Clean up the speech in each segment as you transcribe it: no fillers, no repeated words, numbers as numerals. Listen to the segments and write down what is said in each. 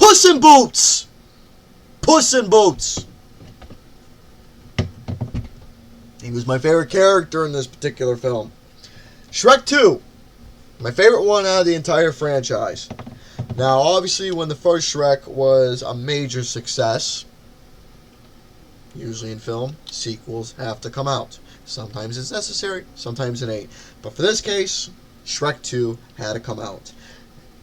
Puss in Boots! Puss in Boots! He was my favorite character in this particular film. Shrek 2. My favorite one out of the entire franchise. Now, obviously, when the first Shrek was a major success, usually in film, sequels have to come out. Sometimes it's necessary, sometimes it ain't. But for this case, Shrek 2 had to come out.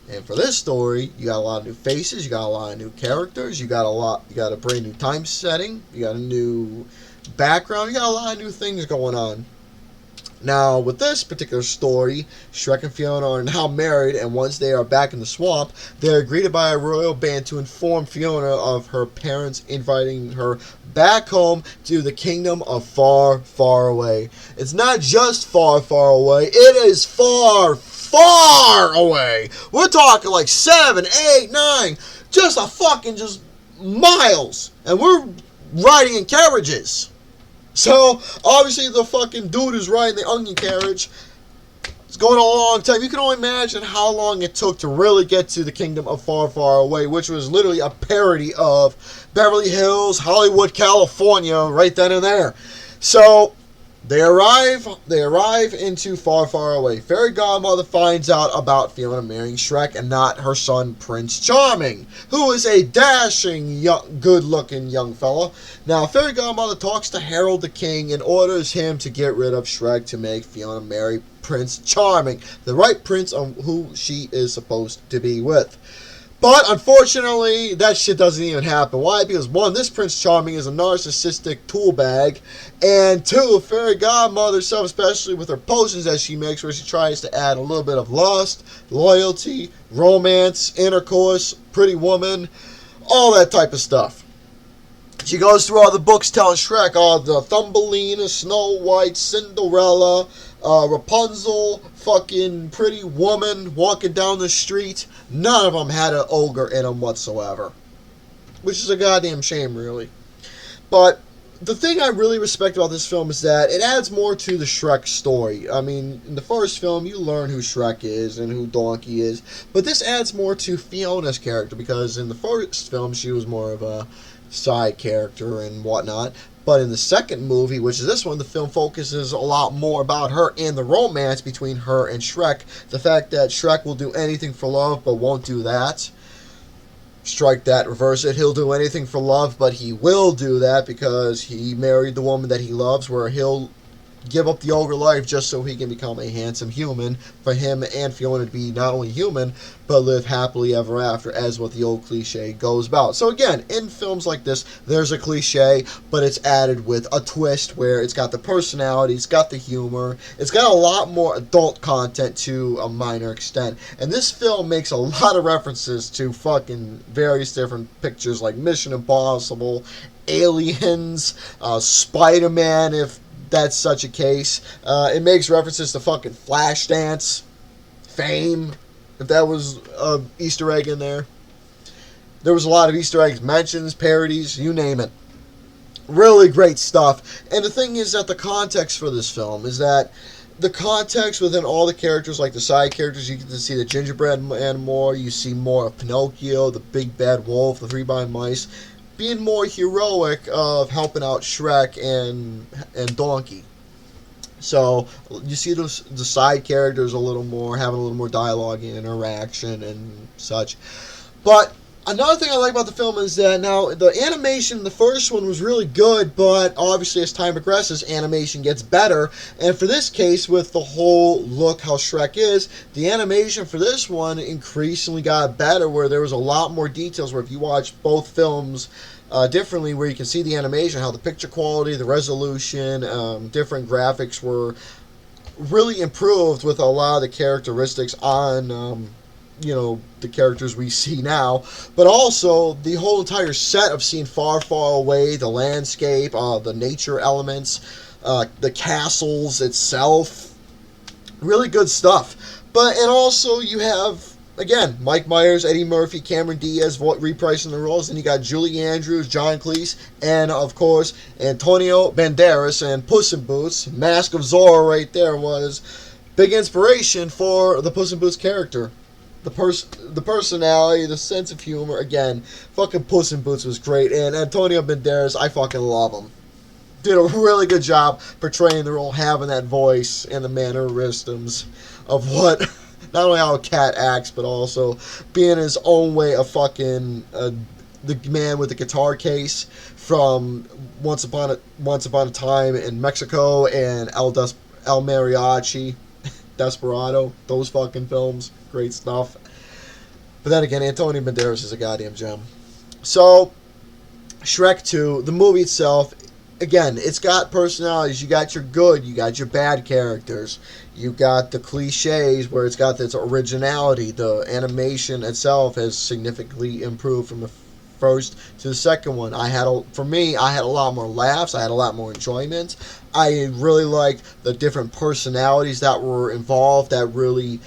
And for this story, you got a lot of new faces, you got a lot of new characters, you got a brand new time setting, you got a new background, you got a lot of new things going on. Now, with this particular story, Shrek and Fiona are now married, and once they are back in the swamp, they are greeted by a royal band to inform Fiona of her parents inviting her back home to the kingdom of far, far away. It's not just far, far away, it is far, far away. We're talking like 7, 8, 9, just miles. And we're riding in carriages. So, obviously, the fucking dude who's riding the onion carriage is going a long time. You can only imagine how long it took to really get to the kingdom of far, far away, which was literally a parody of Beverly Hills, Hollywood, California, right then and there. So, they arrive into far, far away. Fairy Godmother finds out about Fiona marrying Shrek and not her son, Prince Charming, who is a dashing, good-looking young fella. Now, Fairy Godmother talks to Harold the King and orders him to get rid of Shrek to make Fiona marry Prince Charming, the right prince on who she is supposed to be with. But, unfortunately, that shit doesn't even happen. Why? Because, one, this Prince Charming is a narcissistic tool bag, and two, Fairy Godmother, especially with her potions that she makes, where she tries to add a little bit of lust, loyalty, romance, intercourse, pretty woman, all that type of stuff. She goes through all the books telling Shrek, all the Thumbelina, Snow White, Cinderella, Rapunzel, fucking Pretty Woman walking down the street. None of them had an ogre in them whatsoever. Which is a goddamn shame, really. But the thing I really respect about this film is that it adds more to the Shrek story. I mean, in the first film, you learn who Shrek is and who Donkey is. But this adds more to Fiona's character, because in the first film, she was more of a side character and whatnot. But in the second movie, which is this one, the film focuses a lot more about her and the romance between her and Shrek. The fact that Shrek will do anything for love but won't do that. Strike that, reverse it. He'll do anything for love, but he will do that because he married the woman that he loves, where he'll give up the ogre life just so he can become a handsome human, for him and Fiona to be not only human, but live happily ever after, as what the old cliche goes about. So again, in films like this, there's a cliche, but it's added with a twist where it's got the personality, it's got the humor, it's got a lot more adult content to a minor extent. And this film makes a lot of references to fucking various different pictures like Mission Impossible, Aliens, Spider-Man, if that's such a case. It makes references to fucking Flashdance, Fame, if that was an Easter egg in there. There was a lot of Easter eggs, mentions, parodies, you name it. Really great stuff. And the thing is that the context for this film is that the context within all the characters, like the side characters, you get to see the gingerbread man more, you see more of Pinocchio, the big bad wolf, the three blind mice, being more heroic of helping out Shrek and Donkey. So you see the side characters a little more, having a little more dialogue and interaction and such. But another thing I like about the film is that now the animation in the first one was really good, but obviously as time progresses, animation gets better. And for this case, with the whole look how Shrek is, the animation for this one increasingly got better, where there was a lot more details, where if you watch both films differently, where you can see the animation, how the picture quality, the resolution, different graphics were really improved with a lot of the characteristics on the characters we see now, but also the whole entire set of seeing far, far away, the landscape, the nature elements, the castles itself, really good stuff. And also you have, again, Mike Myers, Eddie Murphy, Cameron Diaz reprising the roles, and you got Julie Andrews, John Cleese, and of course Antonio Banderas, and Puss in Boots, Mask of Zorro right there was big inspiration for the Puss in Boots character. the personality, the sense of humor. Again, fucking Puss in Boots was great, and Antonio Banderas, I fucking love him. Did a really good job portraying the role, having that voice and the mannerisms of what, not only how a cat acts, but also being his own way of fucking the man with the guitar case from Once Upon a Time in Mexico and El Mariachi, Desperado. Those fucking films, great stuff. But then again, Antonio Banderas is a goddamn gem. So, Shrek 2, the movie itself, again, it's got personalities. You got your good, you got your bad characters. You got the cliches where it's got this originality. The animation itself has significantly improved from the first to the second one. I had a lot more laughs. I had a lot more enjoyment. I really liked the different personalities that were involved that really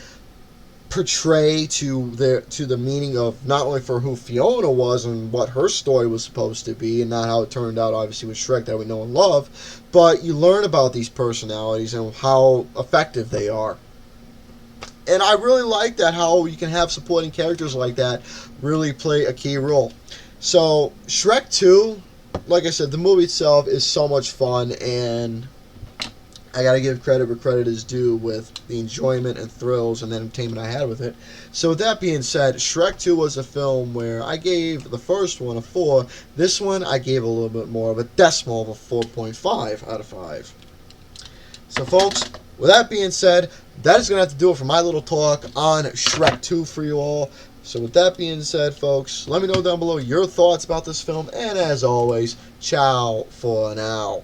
portray to the meaning of not only for who Fiona was and what her story was supposed to be, and not how it turned out obviously with Shrek that we know and love, but you learn about these personalities and how effective they are. And I really like that, how you can have supporting characters like that really play a key role. So Shrek 2, like I said, the movie itself is so much fun, and I gotta give credit where credit is due with the enjoyment and thrills and the entertainment I had with it. So with that being said, Shrek 2 was a film where I gave the first one a 4. This one I gave a little bit more of a decimal of a 4.5 out of 5. So folks, with that being said, that is going to have to do it for my little talk on Shrek 2 for you all. So with that being said, folks, let me know down below your thoughts about this film. And as always, ciao for now.